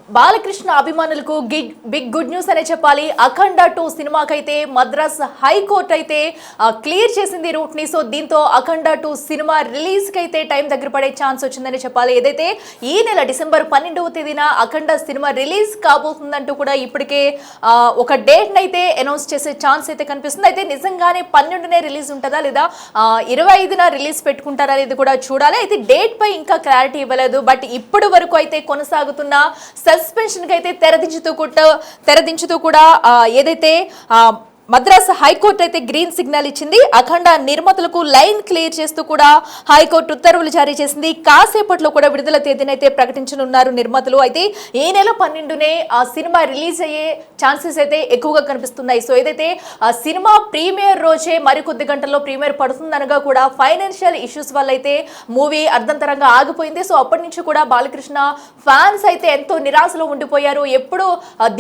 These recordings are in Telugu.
బాలకృష్ణ అభిమానులకు బిగ్ గుడ్ న్యూస్ అనే చెప్పాలి. అఖండ 2 సినిమాకైతే మద్రాస్ హైకోర్టు అయితే క్లియర్ చేసింది రూట్ ని. సో దీంతో అఖండ 2 సినిమా రిలీజ్ కి అయితే టైం దగ్గర పడే ఛాన్స్ వచ్చిందని చెప్పాలి. ఏదైతే ఈ నెల డిసెంబర్ 12వ తేదీన అఖండ సినిమా రిలీజ్ కాబోతుందంటూ కూడా ఇప్పటికే ఒక డేట్ అయితే అనౌన్స్ చేసే ఛాన్స్ అయితే కనిపిస్తుంది. అయితే నిజంగానే 12నే రిలీజ్ ఉంటుందా లేదా 25న రిలీజ్ పెట్టుకుంటారా అనేది కూడా చూడాలి. అయితే డేట్ పై ఇంకా క్లారిటీ ఇవ్వలేదు. బట్ ఇప్పటి వరకు అయితే కొనసాగుతున్న సస్పెన్షన్ కి అయితే తెరదించుతూ కూడా ఏదైతే మద్రాస్ హైకోర్టు అయితే గ్రీన్ సిగ్నల్ ఇచ్చింది. అఖండ నిర్మాతలకు లైన్ క్లియర్ చేస్తూ కూడా హైకోర్టు ఉత్తర్వులు జారీ చేసింది. కాసేపట్లో కూడా విడుదల తేదీని అయితే ప్రకటించనున్నారు నిర్మాతలు. అయితే ఈ నెల 12నే ఆ సినిమా రిలీజ్ అయ్యే ఛాన్సెస్ అయితే ఎక్కువగా కనిపిస్తున్నాయి. సో ఏదైతే ఆ సినిమా ప్రీమియర్ రోజే మరికొద్ది గంటల్లో ప్రీమియర్ పడుతుందనగా కూడా ఫైనాన్షియల్ ఇష్యూస్ వల్ల అయితే మూవీ అర్ధంతరంగా ఆగిపోయింది. సో అప్పటి నుంచి కూడా బాలకృష్ణ ఫ్యాన్స్ అయితే ఎంతో నిరాశలో ఉండిపోయారు. ఎప్పుడు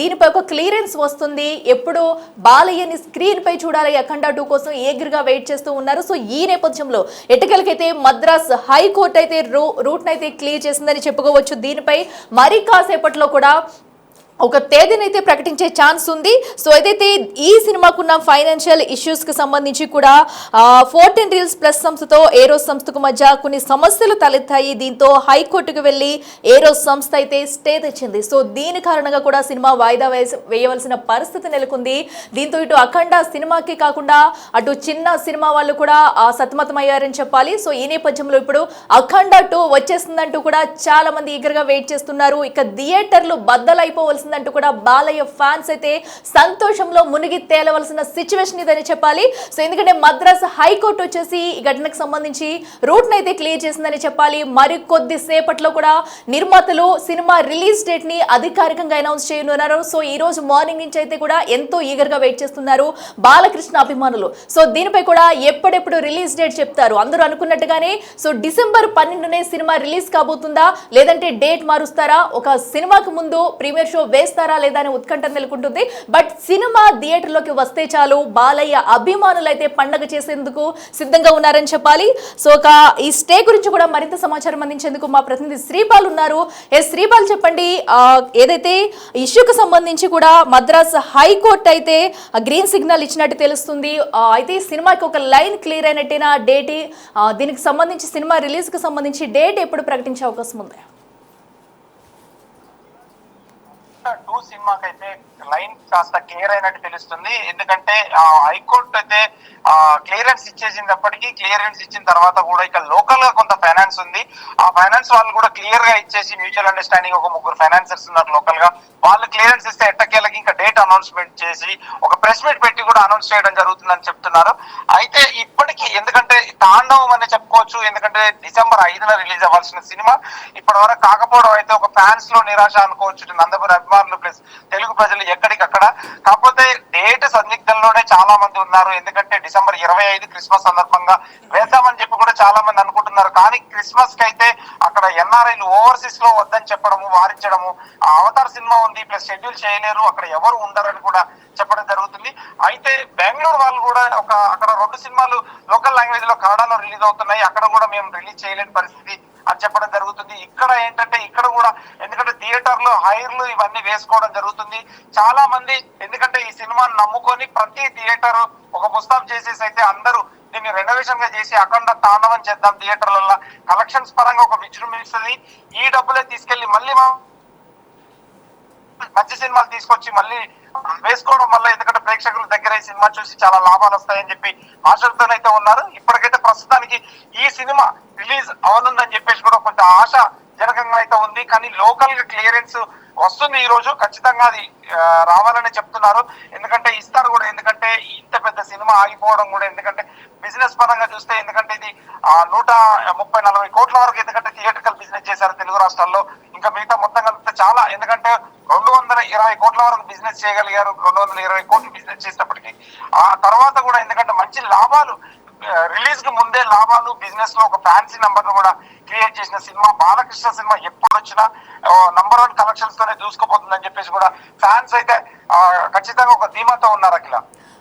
దీనిపై ఒక క్లియరెన్స్ వస్తుంది, ఎప్పుడు బాలయ్యని స్క్రీన్ పై చూడాలి అఖండ 2 కోసం ఏగర్గా వెయిట్ చేస్తూ ఉన్నారు. సో ఈ నేపథ్యంలో ఎటకెలకైతే మద్రాస్ హైకోర్టు అయితే రూట్ అయితే క్లియర్ చేసిందని చెప్పుకోవచ్చు. దీనిపై మరి కాసేపట్లో కూడా ఒక తేదీనైతే ప్రకటించే ఛాన్స్ ఉంది. సో ఏదైతే ఈ సినిమాకున్న ఫైనాన్షియల్ ఇష్యూస్ కి సంబంధించి కూడా 14 రీల్స్ ప్లస్ సంస్థతో ఏరోస్ సంస్థకు మధ్య కొన్ని సమస్యలు తలెత్తాయి. దీంతో హైకోర్టుకు వెళ్లి ఏరోస్ సంస్థ అయితే స్టే తెచ్చింది. సో దీని కారణంగా కూడా సినిమా వాయిదా వేయవలసిన పరిస్థితి నెలకొంది. దీంతో ఇటు అఖండ సినిమాకి కాకుండా అటు చిన్న సినిమా వాళ్ళు కూడా సతమతమయ్యారని చెప్పాలి. సో ఈ నేపథ్యంలో ఇప్పుడు అఖండ 2 వచ్చేస్తుందంటూ కూడా చాలా మంది ఈగర్గా వెయిట్ చేస్తున్నారు. ఇక థియేటర్లు బద్దలైపోవలసిన అంటూ కూడా బాలయ్య ఫ్యాన్స్ అయితే సంతోషంలో మునిగి తేలవలసిన సిచ్యువేషన్ ఇదని చెప్పాలి. సో ఎందుకంటే మద్రాస్ హైకోర్టు వచ్చేసి ఈ ఘటనకు సంబంధించి రూట్ అయితే క్లియర్ చేసిందని చెప్పాలి. మరి కొద్ది సేపట్లో కూడా నిర్మాతలు సినిమా రిలీజ్ డేట్ ని అధికారికంగా అనౌన్స్ చేయనున్నారు. సో ఈ రోజు మార్నింగ్ నుంచి అయితే కూడా ఎంతో ఈగర్ గా వెయిట్ చేస్తున్నారు బాలకృష్ణ అభిమానులు. సో దీనిపై కూడా ఎప్పుడెప్పుడు రిలీజ్ డేట్ చెప్తారు అందరూ అనుకున్నట్టుగానే. సో డిసెంబర్ 12నే సినిమా రిలీజ్ కాబోతుందా, లేదంటే డేట్ మారుస్తారా, ఒక సినిమాకు ముందు ప్రీమియర్ షో వేస్తారా లేదా అని ఉత్కంఠ నెలకొంటుంది. బట్ సినిమా థియేటర్లోకి వస్తే చాలు బాలయ్య అభిమానులు అయితే పండగ చేసేందుకు సిద్ధంగా ఉన్నారని చెప్పాలి. సో ఈ స్టే గురించి కూడా మరింత సమాచారం అందించేందుకు మా ప్రతినిధి శ్రీపాల్ ఉన్నారు. శ్రీపాల్ చెప్పండి, ఏదైతే ఇష్యూకి సంబంధించి కూడా మద్రాస్ హైకోర్టు అయితే గ్రీన్ సిగ్నల్ ఇచ్చినట్టు తెలుస్తుంది. అయితే సినిమాకి ఒక లైన్ క్లియర్ అయినట్టేనా డేట్, దీనికి సంబంధించి సినిమా రిలీజ్ కి సంబంధించి డేట్ ఎప్పుడు ప్రకటించే అవకాశం ఉంది? 2 సినిమాకైతే లైన్ కాస్త క్లియర్ అయినట్టు తెలుస్తుంది. ఎందుకంటే హైకోర్టు అయితే క్లియరెన్స్ ఇచ్చేసినప్పటికీ క్లియరెన్స్ ఇచ్చిన తర్వాత కూడా ఇక లోకల్ గా కొంత ఫైనాన్స్ ఉంది. ఆ ఫైనాన్స్ వాళ్ళు కూడా క్లియర్ గా ఇచ్చేసి మ్యూచువల్ అండర్స్టాండింగ్ ఒక 3 ఫైనాన్సర్స్ ఉన్నారు లోకల్ గా. వాళ్ళు క్లియరెన్స్ ఇస్తే ఎట్టకేలకి ఇంకా డేట్ అనౌన్స్మెంట్ చేసి ఒక ప్రెస్ మీట్ పెట్టి కూడా అనౌన్స్ చేయడం జరుగుతుందని చెప్తున్నారు. అయితే ఇప్పటికీ ఎందుకంటే తాండవం అనే చెప్పుకోవచ్చు. ఎందుకంటే డిసెంబర్ 5న రిలీజ్ అవ్వాల్సిన సినిమా ఇప్పటి వరకు కాకపోవడం అయితే ఒక ఫ్యాన్స్ లో నిరాశ అనుకోవచ్చు. నందమూరి అభిమానులు ప్లస్ తెలుగు ప్రజలు ఎక్కడికక్కడ. కాకపోతే డేట్ సందిగ్ధంలోనే చాలా మంది ఉన్నారు. ఎందుకంటే డిసెంబర్ 25 క్రిస్మస్ సందర్భంగా వేద్దామని చెప్పి కూడా చాలా మంది అనుకుంటున్నారు. కానీ క్రిస్మస్ కి అయితే అక్కడ ఎన్ఆర్ఐలు ఓవర్సీస్ లో వద్దని చెప్పడము, వారించడము, అవతార్ సినిమా ఉంది ప్లస్ షెడ్యూల్ చేయలేరు, అక్కడ ఎవరు ఉండరని కూడా చెప్పడం జరుగుతుంది. అయితే బెంగళూరు వాళ్ళు కూడా అక్కడ 2 సినిమాలు లోకల్ లాంగ్వేజ్ లో కన్నడలో రిలీజ్ అవుతున్నాయి, అక్కడ కూడా మేము రిలీజ్ చేయలేని పరిస్థితి అని చెప్పడం జరుగుతుంది. ఇక్కడ ఏంటంటే ఇక్కడ కూడా ఎందుకంటే థియేటర్లు హైర్లు ఇవన్నీ వేసుకోవడం జరుగుతుంది. చాలా మంది ఎందుకంటే ఈ సినిమాని నమ్ముకొని ప్రతి థియేటర్ ఒక పుస్తకం చేసేసి అయితే అందరూ దీన్ని రెనోవేషన్ గా చేసి అఖండ తాండవం చేద్దాం థియేటర్లలో కలెక్షన్స్ పరంగా ఒక విజృంభిస్తుంది. ఈ డబ్బులే తీసుకెళ్లి మళ్ళీ మంచి సినిమాలు తీసుకొచ్చి మళ్ళీ వేసుకోవడం వల్ల ఎందుకంటే ప్రేక్షకుల దగ్గర ఈ సినిమా చూసి చాలా లాభాలు వస్తాయని చెప్పి ఆశలతోనైతే ఉన్నారు. ఇప్పటికైతే ప్రస్తుతానికి ఈ సినిమా రిలీజ్ అవనుందని చెప్పేసి కూడా కొంత ఆశ జనకంగా అయితే ఉంది. కానీ లోకల్ గా క్లియరెన్స్ వస్తుంది ఈ రోజు, ఖచ్చితంగా అది రావాలని చెప్తున్నారు. ఎందుకంటే ఇస్తారు కూడా, ఎందుకంటే ఇంత పెద్ద సినిమా ఆగిపోవడం కూడా ఎందుకంటే బిజినెస్ పరంగా చూస్తే ఎందుకంటే ఇది 130-140 కోట్ల వరకు ఎందుకంటే థియేటర్కల్ బిజినెస్ చేశారు తెలుగు రాష్ట్రాల్లో. ఇంకా మిగతా మొత్తం కలిపితే చాలా ఎందుకంటే 220 కోట్ల వరకు బిజినెస్ చేయగలిగారు. 220 కోట్లు బిజినెస్ చేసినప్పటికీ ఆ తర్వాత కూడా ఎందుకంటే మంచి లాభాలు రిలీజ్ కి ముందే లాభాలు బిజినెస్ లో ఒక ఫ్యాన్సీ నంబర్ ను కూడా క్రియేట్ చేసిన సినిమా బాలకృష్ణ సినిమా ఎప్పుడు వచ్చినా నంబర్ 1 కలెక్షన్స్ తోనే దూసుకుపోతుందని చెప్పేసి కూడా ఫ్యాన్స్ అయితే ఖచ్చితంగా ఒక ధీమాతో ఉన్నారు. అఖిల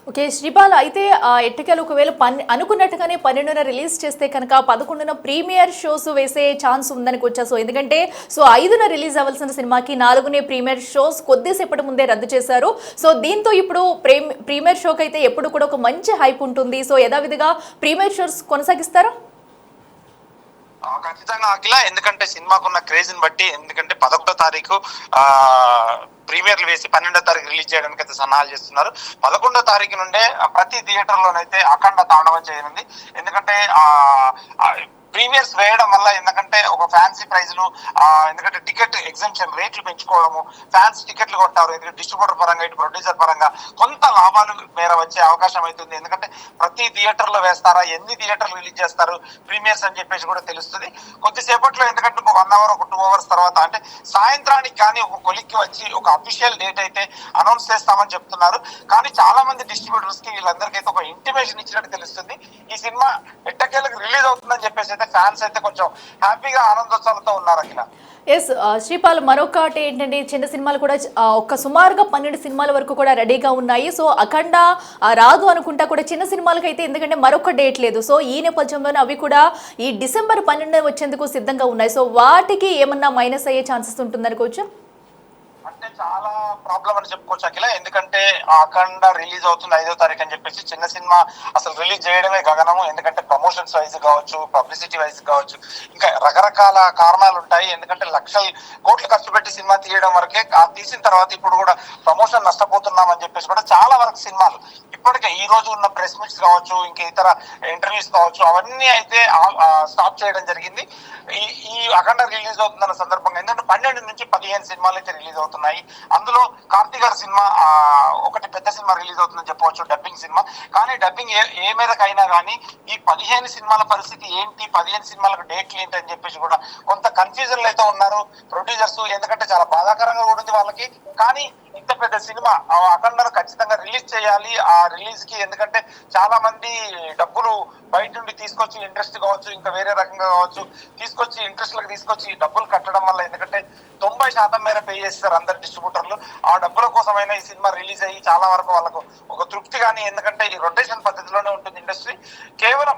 ఓకే శ్రీపాల్ అయితే ఎట్టకేలు ఒకవేళ అనుకున్నట్టుగానే 12న రిలీజ్ చేస్తే కనుక 11న ప్రీమియర్ షోస్ వేసే ఛాన్స్ ఉందనుకోవచ్చా? సో ఎందుకంటే 5న రిలీజ్ అవ్వాల్సిన సినిమాకి 4నే ప్రీమియర్ షోస్ కొద్దిసేపటి ముందే రద్దు చేశారు. సో దీంతో ఇప్పుడు ప్రీమియర్ షోకి అయితే ఎప్పుడు కూడా ఒక మంచి హైప్ ఉంటుంది. సో యథావిధిగా ప్రీమియర్ షోస్ కొనసాగిస్తారా? ఖచ్చితంగా అఖిల, ఎందుకంటే సినిమాకున్న క్రేజ్ ని బట్టి, ఎందుకంటే 11వ తారీఖు ప్రీమియర్లు వేసి 12వ తారీఖు రిలీజ్ చేయడానికి అయితే సన్నాహాలు చేస్తున్నారు. 11వ తారీఖు నుండే ప్రతి థియేటర్ లోనైతే అఖండ తాండవం చేయనుంది. ఎందుకంటే ప్రీమియర్స్ వేయడం వల్ల, ఎందుకంటే ఒక ఫ్యాన్సీ ప్రైజ్లు, ఎందుకంటే టికెట్ ఎగ్జామ్షన్ రేట్లు పెంచుకోవడము, ఫ్యాన్స్ టికెట్లు కొంటారు, ఎందుకంటే డిస్ట్రిబ్యూటర్ పరంగా ఇటు ప్రొడ్యూసర్ పరంగా కొంత లాభాలు మేర వచ్చే అవకాశం అవుతుంది. ఎందుకంటే ప్రతి థియేటర్ లో వేస్తారా, ఎన్ని థియేటర్లు రిలీజ్ చేస్తారు ప్రీమియర్స్ అని చెప్పేసి కూడా తెలుస్తుంది కొద్దిసేపట్లో. ఎందుకంటే ఒక 1 అవర్ ఒక 2 అవర్స్ తర్వాత, అంటే సాయంత్రానికి కానీ ఒక కొలిక్కి వచ్చి ఒక అఫీషియల్ డేట్ అయితే అనౌన్స్ చేస్తామని చెప్తున్నారు. కానీ చాలా మంది డిస్ట్రిబ్యూటర్స్ కి వీళ్ళందరికీ అయితే ఒక ఇంటిమేషన్ ఇచ్చినట్టు తెలుస్తుంది. ఈ సినిమా ఎట్టకేలకు రిలీజ్ అవుతుందని చెప్పేసి ఫ్యాన్స్ అయితే కొంచెం హ్యాపీగా ఆనందోత్సవాలతో ఉన్నారు అఖిల. ఎస్ శ్రీపాల్, మరొకటి ఏంటంటే చిన్న సినిమాలు కూడా ఒక సుమారుగా 12 సినిమాల వరకు కూడా రెడీగా ఉన్నాయి. సో అఖండ రాదు అనుకుంటా కూడా చిన్న సినిమాలకు అయితే, ఎందుకంటే మరొక డేట్ లేదు. సో ఈ నేపథ్యంలోనే అవి కూడా ఈ డిసెంబర్ 12 వచ్చేందుకు సిద్ధంగా ఉన్నాయి. సో వాటికి ఏమన్నా మైనస్ అయ్యే ఛాన్సెస్ ఉంటుందనుకోవచ్చు? అంటే చాలా ప్రాబ్లం అని చెప్పుకోవచ్చు అఖిల. ఎందుకంటే అఖండ రిలీజ్ అవుతుంది 5వ తారీఖు అని చెప్పేసి చిన్న సినిమా అసలు రిలీజ్ చేయడమే గగనము. ఎందుకంటే ప్రమోషన్స్ వైజ్ కావచ్చు, పబ్లిసిటీ వైజ్ కావచ్చు, ఇంకా రకరకాల కారణాలు ఉంటాయి. ఎందుకంటే లక్షల కోట్లు ఖర్చు పెట్టి సినిమా తీయడం వరకే, తీసిన తర్వాత ఇప్పుడు కూడా ప్రమోషన్ నష్టపోతున్నాం అని చెప్పేసి కూడా చాలా వరకు సినిమాలు ఇప్పటికే ఈ రోజు ఉన్న ప్రెస్ మీట్స్ కావచ్చు, ఇంకా ఇతర ఇంటర్వ్యూస్ కావచ్చు, అవన్నీ అయితే స్టాప్ చేయడం జరిగింది. ఈ అఖండ రిలీజ్ అవుతుందన్న సందర్భంగా, ఎందుకంటే 12 నుంచి 15 సినిమాలు అయితే రిలీజ్ అవుతున్నాయి. అందులో కార్తీక్ గారి సినిమా ఒకటి పెద్ద సినిమా రిలీజ్ అవుతుందని చెప్పవచ్చు, డబ్బింగ్ సినిమా. కానీ డబ్బింగ్ ఏ మేరకు అయినా కానీ ఈ 15 సినిమాల పరిస్థితి ఏంటి, 15 సినిమాలకు డేట్లు ఏంటి అని చెప్పేసి కూడా కొంత కన్ఫ్యూజన్ అయితే ఉన్నారు ప్రొడ్యూసర్స్. ఎందుకంటే చాలా బాధాకరంగా కూడా ఉంది వాళ్ళకి. కానీ ఇంత పెద్ద సినిమా అఖండను ఖచ్చితంగా రిలీజ్ చేయాలి. ఆ రిలీజ్ కి, ఎందుకంటే చాలా మంది డబ్బులు బయట నుండి తీసుకొచ్చి ఇంట్రెస్ట్ కావచ్చు, ఇంకా వేరే రకంగా కావచ్చు, తీసుకొచ్చి ఇంట్రెస్ట్ లకు తీసుకొచ్చి డబ్బులు కట్టడం వల్ల, ఎందుకంటే 90% మేర పే చేస్తారు అందరు డిస్ట్రిబ్యూటర్లు. ఆ డబ్బుల కోసమైనా ఈ సినిమా రిలీజ్ అయ్యి చాలా వరకు వాళ్ళకు ఒక తృప్తి. కానీ ఎందుకంటే ఈ రొటేషన్ పద్ధతిలోనే ఉంటుంది ఇండస్ట్రీ. కేవలం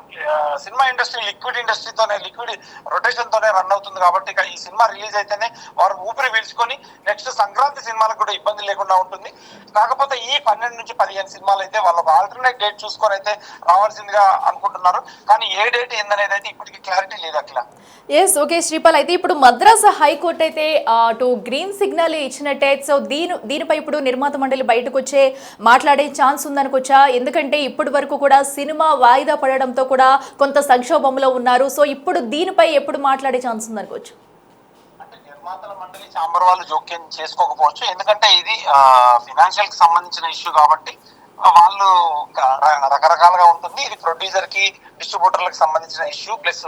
సినిమా ఇండస్ట్రీ లిక్విడ్ ఇండస్ట్రీతోనే, లిక్విడ్ రొటేషన్ తోనే రన్ అవుతుంది. కాబట్టి ఇక ఈ సినిమా రిలీజ్ అయితేనే వారు ఊపిరి పీల్చుకొని నెక్స్ట్ సంక్రాంతి సినిమాలకు కూడా ఇబ్బంది లేకుండా ఉంటుంది. కాకపోతే ఈ 12 నుంచి 15 సినిమాలు అయితే వాళ్ళకు ఆల్టర్నేట్ డేట్ చూసుకొని అయితే రావాల్సిందిగా అనుకుంటున్నారు. కానీ ఏ డేట్ ఏందనేది అయితే ఇప్పటికీ క్లారిటీ లేదు అట్లా. ఎస్ ఓకే శ్రీపాల్, అయితే ఇప్పుడు మద్రాస్ హైకోర్టు అయితే అటు గ్రీన్ సిగ్నల్ ఇచ్చినట్టే. సో దీనిపై ఇప్పుడు నిర్మాత మండలి బయటకు వచ్చే మాట్లాడే ఛాన్స్ ఉందనుకోవచ్చా? ఎందుకంటే ఇప్పటి వరకు కూడా సినిమా వాయిదా పడడంతో కూడా కొంత సంక్షోభంలో ఉన్నారు. సో ఇప్పుడు దీనిపై ఎప్పుడు మాట్లాడే ఛాన్స్ ఉందనుకోవచ్చు? నిర్మాతల మండలి చాంబర్ వాళ్ళు జోక్యం చేసుకోకపోవచ్చు. ఎందుకంటే ఇది ఫినాన్షియల్ కి సంబంధించిన ఇష్యూ కాబట్టి వాళ్ళు రకరకాలుగా ఉంటుంది. ఇది ప్రొడ్యూసర్ కి, డిస్ట్రిబ్యూటర్లకు సంబంధించిన ఇష్యూ, ప్లస్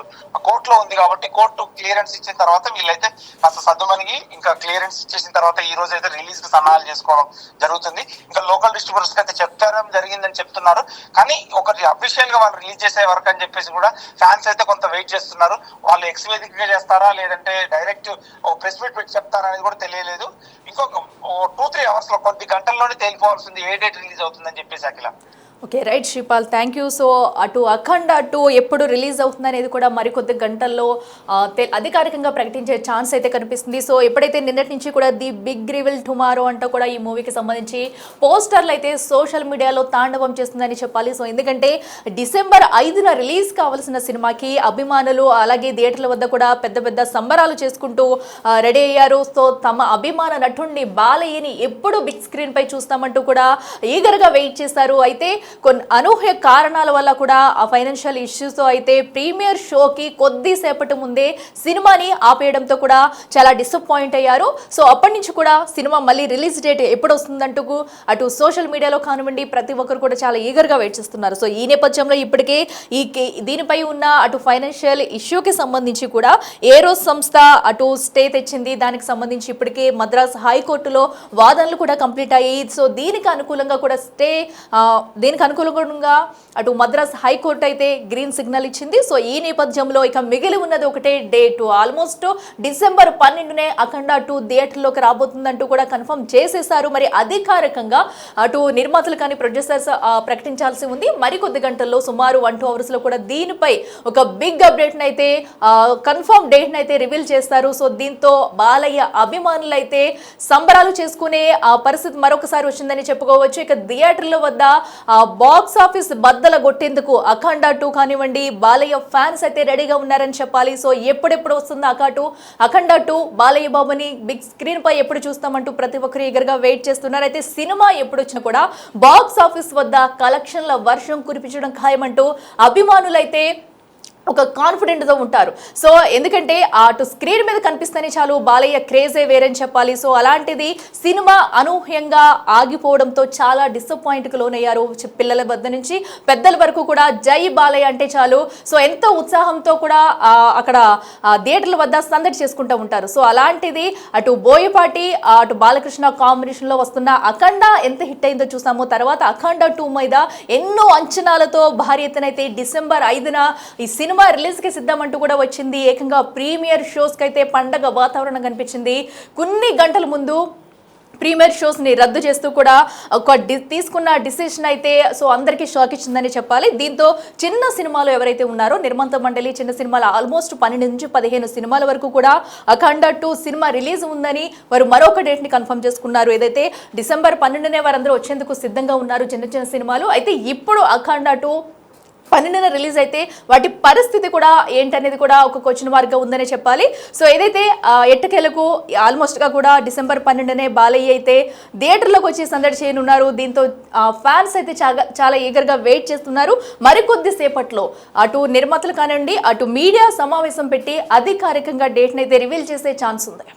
కోర్టులో ఉంది కాబట్టి కోర్టు క్లియరెన్స్ ఇచ్చిన తర్వాత వీళ్ళైతే కాస్త సద్దుమనిగి ఇంకా క్లియరెన్స్ ఇచ్చేసిన తర్వాత ఈ రోజు అయితే రిలీజ్ కి సన్నాహాలు చేసుకోవడం జరుగుతుంది. ఇంకా లోకల్ డిస్ట్రిబ్యూటర్స్ కి అయితే చెప్పడం జరిగిందని చెప్తున్నారు. కానీ ఒకటి అఫీషియల్ గా వాళ్ళు రిలీజ్ చేసే వరకు అని చెప్పేసి కూడా ఫ్యాన్స్ అయితే కొంత వెయిట్ చేస్తున్నారు. వాళ్ళు ఎక్స్ వేదికగా చేస్తారా, లేదంటే డైరెక్ట్ ప్రెస్ మీట్ పెట్టి చెప్తారా అనేది కూడా తెలియలేదు. ఇంకొక 2-3 అవర్స్ లో, కొద్ది గంటల్లోనే తేలిపోవాల్సింది ఏ డేట్ రిలీజ్ అవుతుందని చెప్పేసి Akhila. Okay right Sripal, thank you. So అటు అఖండ 2 ఎప్పుడు రిలీజ్ అవుతుంది అనేది కూడా మరికొద్ది గంటల్లో అధికారికంగా ప్రకటించే ఛాన్స్ అయితే కనిపిస్తుంది. సో ఎప్పుడైతే నిన్నటి నుంచి కూడా ది బిగ్ రివీల్ టుమారో అంటూ కూడా ఈ మూవీకి సంబంధించి పోస్టర్లు అయితే సోషల్ మీడియాలో తాండవం చేస్తుందని చెప్పాలి. సో ఎందుకంటే డిసెంబర్ 5న రిలీజ్ కావాల్సిన సినిమాకి అభిమానులు అలాగే థియేటర్ల వద్ద కూడా పెద్ద పెద్ద సంబరాలు చేసుకుంటూ రెడీ అయ్యారు. సో తమ అభిమాన నటుడిని బాలయ్యని ఎప్పుడు బిగ్ స్క్రీన్ పై చూస్తామంటూ కూడా ఈగర్గా వెయిట్ చేశారు. అయితే కొన్ని అనూహ్య కారణాల వల్ల కూడా ఆ ఫైనాన్షియల్ ఇష్యూస్తో అయితే ప్రీమియర్ షోకి కొద్దిసేపటి ముందే సినిమాని ఆపేయడంతో కూడా చాలా డిసప్పాయింట్ అయ్యారు. సో అప్పటి నుంచి కూడా సినిమా మళ్ళీ రిలీజ్ డేట్ ఎప్పుడు వస్తుందంటూ అటు సోషల్ మీడియాలో కానివ్వండి ప్రతి ఒక్కరు కూడా చాలా ఈగర్గా వెయిట్ చేస్తున్నారు. సో ఈ నేపథ్యంలో ఇప్పటికే దీనిపై ఉన్న అటు ఫైనాన్షియల్ ఇష్యూకి సంబంధించి కూడా ఏరోస్ సంస్థ అటు స్టే తెచ్చింది. దానికి సంబంధించి ఇప్పటికే మద్రాస్ హైకోర్టులో వాదనలు కూడా కంప్లీట్ అయ్యాయి. సో దీనికి అనుకూలంగా కూడా స్టే దీనికి దీనికి అనుకూలంగా అటు మద్రాస్ హైకోర్టు అయితే గ్రీన్ సిగ్నల్ ఇచ్చింది. సో ఈ నేపథ్యంలో ఇక మిగిలి ఉన్నది ఒకటే డేట్, ఆల్మోస్ట్ డిసెంబర్ 12నే అఖండ 2 థియేటర్లోకి రాబోతుందంటూ కూడా కన్ఫర్మ్ చేసేసారు. మరి అధికారికంగా అటు నిర్మాతలు కానీ ప్రొడ్యూసర్స్ ప్రకటించాల్సి ఉంది. మరికొద్ది గంటల్లో సుమారు 1-2 అవర్స్ లో కూడా దీనిపై ఒక బిగ్ అప్డేట్ అయితే కన్ఫర్మ్ డేట్ అయితే రివీల్ చేస్తారు. సో దీంతో బాలయ్య అభిమానులు అయితే సంబరాలు చేసుకునే పరిస్థితి మరొకసారి వచ్చిందని చెప్పుకోవచ్చు. ఇక థియేటర్ల వద్ద బాక్స్ ఆఫీస్ బద్దల కొట్టేందుకు అఖండ 2 కానివ్వండి, బాలయ్య ఫ్యాన్స్ అయితే రెడీగా ఉన్నారని చెప్పాలి. సో ఎప్పుడెప్పుడు వస్తుంది అఖండ 2 బాలయ్య బాబుని బిగ్ స్క్రీన్ పై ఎప్పుడు చూస్తామంటూ ప్రతి ఒక్కరు ఎగరగా వెయిట్ చేస్తున్నారు. అయితే సినిమా ఎప్పుడు వచ్చినా కూడా బాక్స్ ఆఫీస్ వద్ద కలెక్షన్ల వర్షం కురిపించడం ఖాయమంటూ అభిమానులైతే ఒక కాన్ఫిడెంట్ తో ఉంటారు. సో ఎందుకంటే అటు స్క్రీన్ మీద కనిపిస్తేనే చాలు బాలయ్య క్రేజే వేరని చెప్పాలి. సో అలాంటిది సినిమా అనూహ్యంగా ఆగిపోవడంతో చాలా డిసప్పాయింట్ కు లోనయ్యారు. పిల్లల వద్ద నుంచి పెద్దల వరకు కూడా జై బాలయ్య అంటే చాలు సో ఎంతో ఉత్సాహంతో కూడా అక్కడ థియేటర్ల వద్ద సందడి చేసుకుంటూ ఉంటారు. సో అలాంటిది అటు బోయపాటి అటు బాలకృష్ణ కాంబినేషన్ లో వస్తున్న అఖండ ఎంత హిట్ అయిందో చూసాము. తర్వాత అఖండ 2 మీద ఎన్నో అంచనాలతో భారీ ఎత్తునైతే డిసెంబర్ 5న ఈ సినిమా రిలీజ్ కి సిద్ధమంటూ కూడా వచ్చింది. ఏకంగా ప్రీమియర్ షోస్ కి అయితే పండగ వాతావరణం కనిపించింది. కొన్ని గంటల ముందు ప్రీమియర్ షోస్ ని రద్దు చేస్తూ కూడా ఒక తీసుకున్న డిసిషన్ అయితే సో అందరికీ షాక్ ఇచ్చిందని చెప్పాలి. దీంతో చిన్న సినిమాలు ఎవరైతే ఉన్నారో నిర్మాత మండలి చిన్న సినిమాలు ఆల్మోస్ట్ 12 నుంచి 15 సినిమాల వరకు కూడా అఖండ 2 సినిమా రిలీజ్ ఉందని వారు మరొక డేట్ ని కన్ఫర్మ్ చేసుకున్నారు. ఏదైతే డిసెంబర్ 12నే వారందరూ వచ్చేందుకు సిద్ధంగా ఉన్నారు చిన్న చిన్న సినిమాలు. అయితే ఇప్పుడు అఖండ 2 12న రిలీజ్ అయితే వాటి పరిస్థితి కూడా ఏంటనేది కూడా ఒక క్వశ్చన్ మార్క్ గా ఉందనే చెప్పాలి. సో ఏదైతే ఎట్టకేలకు ఆల్మోస్ట్ గా కూడా డిసెంబర్ 12నే బాలయ్య అయితే థియేటర్లోకి వచ్చి సందడి చేయనున్నారు. దీంతో ఫ్యాన్స్ అయితే చాలా ఈగర్ గా వెయిట్ చేస్తున్నారు. మరికొద్ది సేపట్లో అటు నిర్మాతలు కానివ్వండి అటు మీడియా సమావేశం పెట్టి అధికారికంగా డేట్ అయితే రివీల్ చేసే ఛాన్స్ ఉంది.